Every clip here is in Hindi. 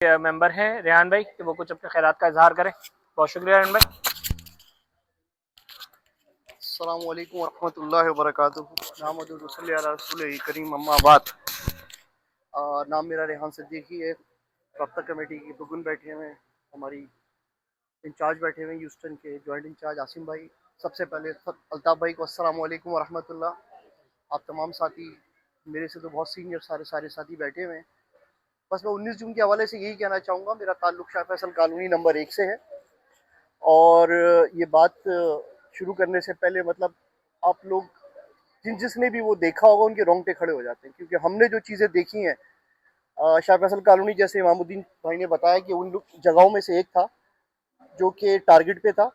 मेंबर हैं रेहान भाई कि वो कुछ अपने ख्यालात का इजहार करें। बहुत शुक्रिया रेहान भाई। अस्सलाम वालेकुम वरहमतुल्लाहि वबरकातुहू। नाम रसूल करीम अम्मा बाद। नाम मेरा रेहान सिद्दीकी है। रब्ता कमेटी की रुकन बैठे हुए हैं, हमारी इंचार्ज बैठे हुए हैं ह्यूस्टन के जॉइंट इंचार्ज आसिम भाई। सबसे पहले अल्ताफ़ भाई को अस्सलाम वालेकुम वरहमतुल्लाह। आप तमाम साथी, मेरे से तो बहुत सीनियर सारे सारे साथी बैठे हुए हैं। बस मैं 19 जून के हवाले से यही कहना चाहूँगा, मेरा ताल्लुक शाह फैसल कॉलोनी नंबर 1 से है। और ये बात शुरू करने से पहले मतलब आप लोग जिसने भी वो देखा होगा उनके रोंगटे खड़े हो जाते हैं, क्योंकि हमने जो चीज़ें देखी हैं शाह फैसल कॉलोनी, जैसे इमामुद्दीन भाई ने बताया कि उन जगहों में से एक था जो कि टारगेट पे था।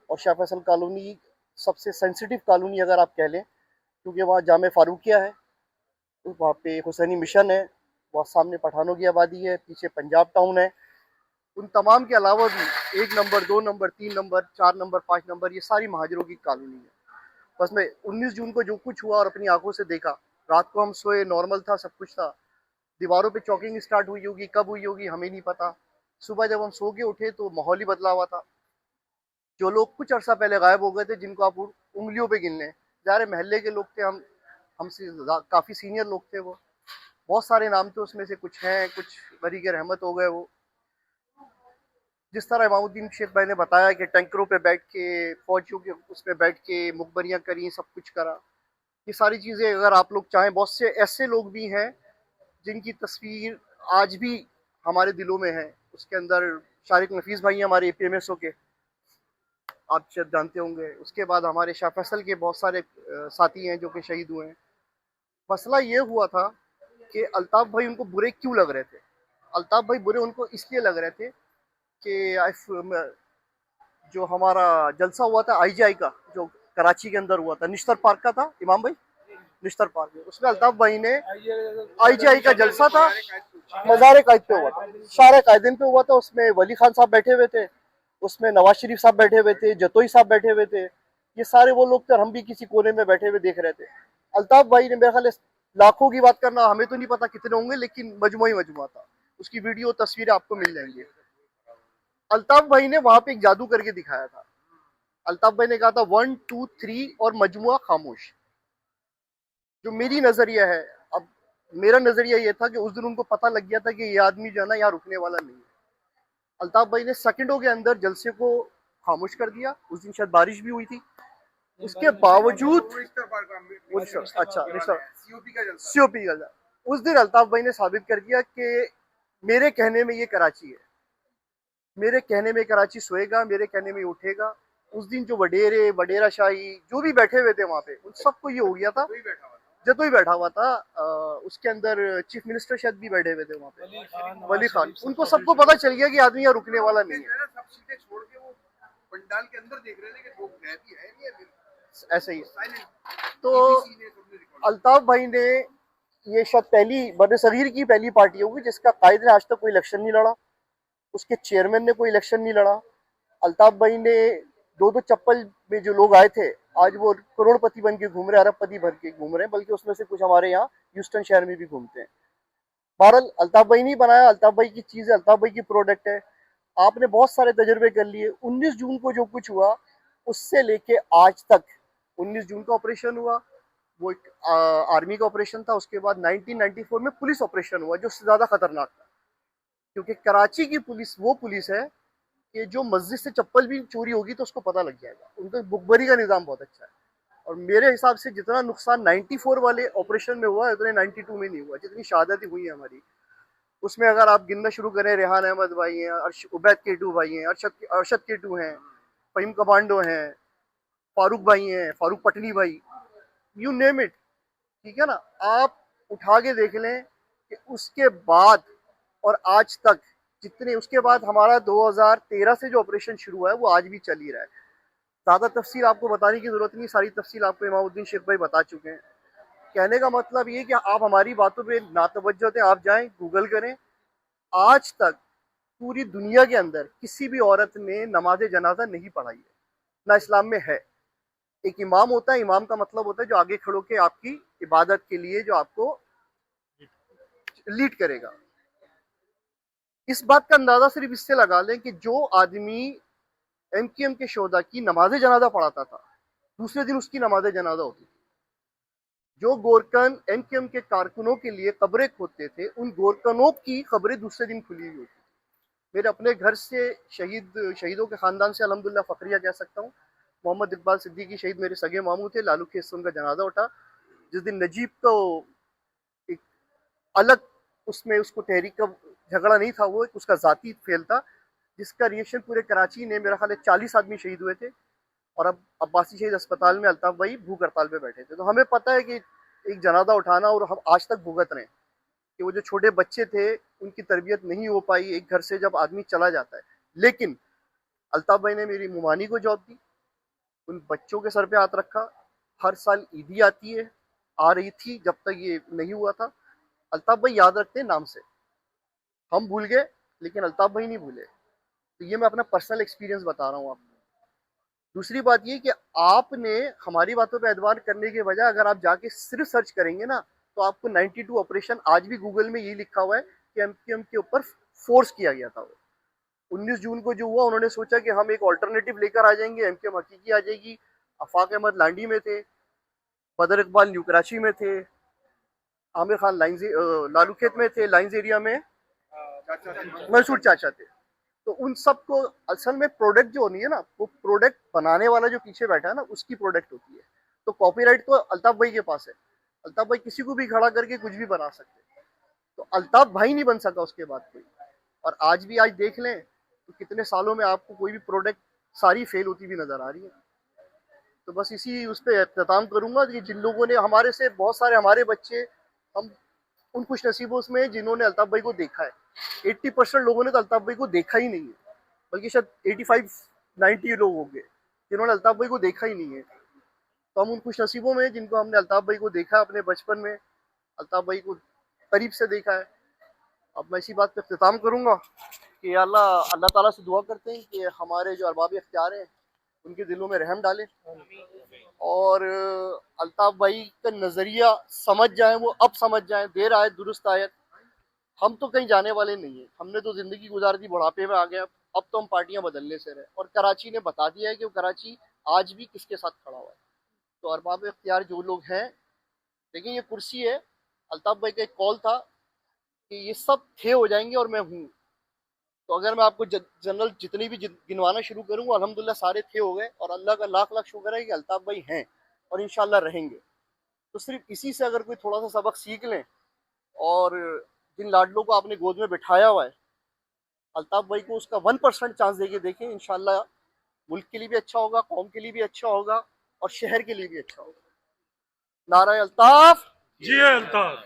और शाह फैसल कॉलोनी सबसे सेंसिटिव कॉलोनी अगर आप कह लें, क्योंकि वहाँ जामे फारूकिया है, वहाँ पे हुसैनी मिशन है, वहाँ सामने पठानों की आबादी है, पीछे पंजाब टाउन है। उन तमाम के अलावा भी 1 number 2 number 3 number 4 number 5 number, ये सारी महाजरों की कॉलोनी है। बस मैं 19 जून को जो कुछ हुआ और अपनी आंखों से देखा, रात को हम सोए, नॉर्मल था, सब कुछ था। दीवारों पे चौकिंग स्टार्ट हुई होगी, कब हुई होगी हमें नहीं पता। सुबह जब हम सो के उठे तो माहौल ही बदला हुआ था। जो लोग कुछ अर्सा पहले गायब हो गए थे, जिनको आप उंगलियों पे गिन लें, ज़ाहिर महल्ले के लोग थे, हम हमसे काफ़ी सीनियर लोग थे वो। बहुत सारे नाम थे, उसमें से कुछ हैं, कुछ बरी के रहमत हो गए वो। जिस तरह इमामुद्दीन शेख भाई ने बताया कि टैंकरों पे बैठ के, फौजियों के उस पे बैठ के मुखबरियाँ करी, सब कुछ करा। ये सारी चीज़ें अगर आप लोग चाहें, बहुत से ऐसे लोग भी हैं जिनकी तस्वीर आज भी हमारे दिलों में है। उसके अंदर शारिक नफीस भाई हैं हमारे एपीएमएसओ के, आप शायद जानते होंगे। उसके बाद हमारे शाह फैसल के बहुत सारे साथी हैं जो कि शहीद हुए हैं। मसला ये हुआ था कि अल्ताफ भाई उनको बुरे क्यों लग रहे थे। अल्ताफ भाई बुरे उनको इसलिए लग रहे थे कि जो हमारा जलसा हुआ था आईजीआई का, जो कराची के अंदर हुआ था, निश्तर पार्क का था इमाम भाई, निश्तर पार्क में, उसमें अल्ताफ भाई ने, आईजीआई का जलसा था, मज़ार कायद पे हुआ था, शार कायदीन पे हुआ था। उसमें वली खान साहब बैठे हुए थे, उसमें नवाज शरीफ साहब बैठे हुए थे, जतोई साहब बैठे हुए थे। ये सारे वो लोग थे, हम भी किसी कोने में बैठे हुए देख रहे थे। अल्ताफ भाई ने, मेरे ख्याल लाखों की बात करना, हमें तो नहीं पता कितने होंगे, लेकिन मजमू मजमुआ था। उसकी वीडियो तस्वीरें आपको मिल जाएंगी। अल्ताफ भाई ने वहां पे एक जादू करके दिखाया था। अल्ताफ भाई ने कहा था 1 2 3 और मजमुआ खामोश। जो मेरी नजरिया है, अब मेरा नजरिया ये था कि उस दिन उनको पता लग गया था कि ये आदमी जो है ना यहाँ रुकने वाला नहीं है। अल्ताफ भाई ने सेकंडों के अंदर जलसे को खामोश कर दिया। उस दिन शायद बारिश भी हुई थी। उसके बावजूद अच्छा, सीओपी का उस दिन अल्ताफ भाई ने साबित कर दिया कि मेरे कहने में ये कराची है, मेरे कहने में कराची सोएगा, मेरे कहने में उठेगा। उस दिन जो वडेरे वडेरा शाही जो भी बैठे हुए थे वहां पे, उन सबको ये हो गया था। जतो ही बैठा हुआ था, उसके अंदर चीफ मिनिस्टर शायद भी बैठे हुए थे वहां पे, वली खान। उनको सबको पता चल गया कि आदमी यहाँ रुकने वाला नहीं है। पंडाल के अंदर देख रहे थे कि लोग भी है नहीं है, ऐसे ही। तो अल्ताफ भाई ने, ये शायद पहली बरसगीर की पहली पार्टी होगी जिसका कायद ने आज तक कोई इलेक्शन नहीं लड़ा, उसके चेयरमैन ने कोई इलेक्शन नहीं लड़ा। अल्ताफ भाई ने दो दो चप्पल में जो लोग आए थे, आज वो करोड़पति बन के घूम रहे, अरबपति भर के घूम रहे हैं, बल्कि उसमें से कुछ हमारे यहाँ ह्यूस्टन शहर में भी घूमते हैं। बहरहाल अल्ताफ भाई नहीं बनाया, अल्ताफ भाई की चीज़ है, अल्ताफ भाई की प्रोडक्ट है। आपने बहुत सारे तजर्बे कर लिए। 19 जून को जो कुछ हुआ, उससे लेके आज तक, 19 जून का ऑपरेशन हुआ, वो एक आर्मी का ऑपरेशन था। उसके बाद 1994 में पुलिस ऑपरेशन हुआ, जो ज्यादा खतरनाक था, क्योंकि कराची की पुलिस वो पुलिस है कि जो मस्जिद से चप्पल भी चोरी होगी तो उसको पता लग जाएगा। उनका बुकबरी का निज़ाम बहुत अच्छा है। और मेरे हिसाब से जितना नुकसान 94 वाले ऑपरेशन में हुआ है, उतने 92 में नहीं हुआ। जितनी शहादतें हुई है हमारी, उसमें अगर आप गिनना शुरू करें, रेहान अहमद भाई हैं, उबैद केटू भाई हैं, अरशद केटू हैं, फहीम कमांडो हैं, फारूक भाई हैं, फारूक पटनी भाई, यू नेम इट, ठीक है ना। आप उठा के देख लें कि उसके बाद और आज तक जितने, उसके बाद हमारा 2013 से जो ऑपरेशन शुरू हुआ है वो आज भी चल ही रहा है। ज़्यादा तफसील आपको बताने की ज़रूरत नहीं, सारी तफसील आपको इमामुद्दीन शेख भाई बता चुके हैं। कहने का मतलब ये कि आप हमारी बातों पे ना तवज्जो दें, आप जाएं गूगल करें। आज तक पूरी दुनिया के अंदर किसी भी औरत ने नमाज जनाजा नहीं पढ़ाई है, ना इस्लाम में है। एक इमाम होता है, इमाम का मतलब होता है जो आगे खड़ो के आपकी इबादत के लिए जो आपको लीड करेगा। इस बात का अंदाजा सिर्फ इससे लगा लें कि जो आदमी एमक्यूएम के शोधा की नमाज जनाजा पढ़ाता था, दूसरे दिन उसकी नमाज जनाजा होती थी। जो गोरकन एमक्यूएम के कारकुनों के लिए कब्रें खोदते थे, उन गोरकनों की कब्रें दूसरे दिन खुली हुई होती। मेरे अपने घर से शहीदों के खानदान से अल्हम्दुलिल्लाह फखरिया कह सकता हूँ। मोहम्मद इकबाल सिद्दीकी शहीद मेरे सगे मामू थे। लालू खेत से उनका जनाजा उठा। जिस दिन नजीब को एक अलग उसमें उसको तहरीक का झगड़ा नहीं था, वो एक उसका जाती फेल था, जिसका रिएक्शन पूरे कराची ने, मेरा ख्याल है 40 आदमी शहीद हुए थे। और अब अब्बासी शहीद अस्पताल में अल्ताफ भाई भूख हड़ताल पे बैठे थे। तो हमें पता है कि एक जनाजा उठाना, और हम आज तक भुगत रहे हैं कि वो जो छोटे बच्चे थे उनकी तरबियत नहीं हो पाई एक घर से जब आदमी चला जाता है। लेकिन अल्ताफ भाई ने मेरी मुमानी को जॉब दी, उन बच्चों के सर पे हाथ रखा। हर साल ईदी आती है, आ रही थी जब तक ये नहीं हुआ था। अल्ताफ भाई याद रखते हैं नाम से, हम भूल गए लेकिन अल्ताफ भाई नहीं भूले। तो ये मैं अपना पर्सनल एक्सपीरियंस बता रहा हूँ आपको। दूसरी बात ये कि आपने हमारी बातों पे एतबार करने के बजाय अगर आप जाके सिर्फ सर्च करेंगे ना, तो आपको 92 ऑपरेशन आज भी गूगल में यही लिखा हुआ है कि एमक्यूएम के ऊपर फोर्स किया गया था। वो 19 जून को जो हुआ, उन्होंने सोचा कि हम एक ऑल्टरनेटिव लेकर आ जाएंगे, एमक्यूएम हकीकी आ जाएगी। अफाक अहमद लांडी में थे, बदर इकबाल न्यू कराची में थे, आमिर खान लालू खेत में थे, लाइंस एरिया में मंसूर चाचा थे। तो उन सबको असल में प्रोडक्ट जो होनी है ना, वो प्रोडक्ट बनाने वाला जो पीछे बैठा है ना, उसकी प्रोडक्ट होती है। तो कॉपीराइट तो अल्ताफ भाई के पास है। अल्ताफ भाई किसी को भी खड़ा करके कुछ भी बना सकते हैं। तो अल्ताफ भाई नहीं बन सका उसके बाद कोई। और आज भी आज देख लें तो कितने सालों में आपको कोई भी प्रोडक्ट सारी फेल होती हुई नजर आ रही है। तो बस इसी उस पर एहतमाम करूंगा कि जिन लोगों ने हमारे से बहुत सारे हमारे बच्चे, हम उन खुश नसीबों में जिन्होंने अल्ताफ भाई को देखा है। 80% लोगों ने तो अल्ताफ भाई को देखा ही नहीं है, बल्कि शायद 85-90 लोग होंगे जिन्होंने अल्ताफ भाई को देखा ही नहीं है। तो हम उन खुश नसीबों में जिनको हमने अल्ताफ भाई को देखा अपने बचपन में, अल्ताफ भाई को करीब से देखा है। अब मैं इसी बात पर इख्तिताम करूंगा कि अल्लाह अल्लाह ताला से दुआ करते हैं कि हमारे जो अरबाब इख्तियार हैं उनके दिलों में रहम डालें, और अल्ताफ भाई का नज़रिया समझ जाएं, वो अब समझ जाएं। देर आए दुरुस्त आयत। हम तो कहीं जाने वाले नहीं है, हमने तो जिंदगी गुजार दी, बुढ़ापे में आ गया। अब तो हम पार्टियां बदलने से रहे, और कराची ने बता दिया है कि वो कराची आज भी किसके साथ खड़ा हुआ है। तो अरबाब इख्तियार जो लोग हैं, देखिए ये कुर्सी है, अल्ताफ भाई का एक कॉल था कि ये सब थे हो जाएंगे और मैं हूँ। तो अगर मैं आपको जनरल जितनी भी गिनवाना शुरू करूंगा, अल्हम्दुलिल्लाह सारे थे हो गए, और अल्लाह का लाख लाख शुक्र है कि अल्ताफ भाई हैं और इंशाल्लाह रहेंगे। तो सिर्फ इसी से अगर कोई थोड़ा सा सबक सीख लें, और जिन लाडलों को आपने गोद में बिठाया हुआ है, अल्ताफ भाई को उसका 1% चांस देके देखें, इंशाल्लाह मुल्क के लिए भी अच्छा होगा, कौम के लिए भी अच्छा होगा, और शहर के लिए भी अच्छा होगा। नारा अल्ताफ, जी अल्ताफ।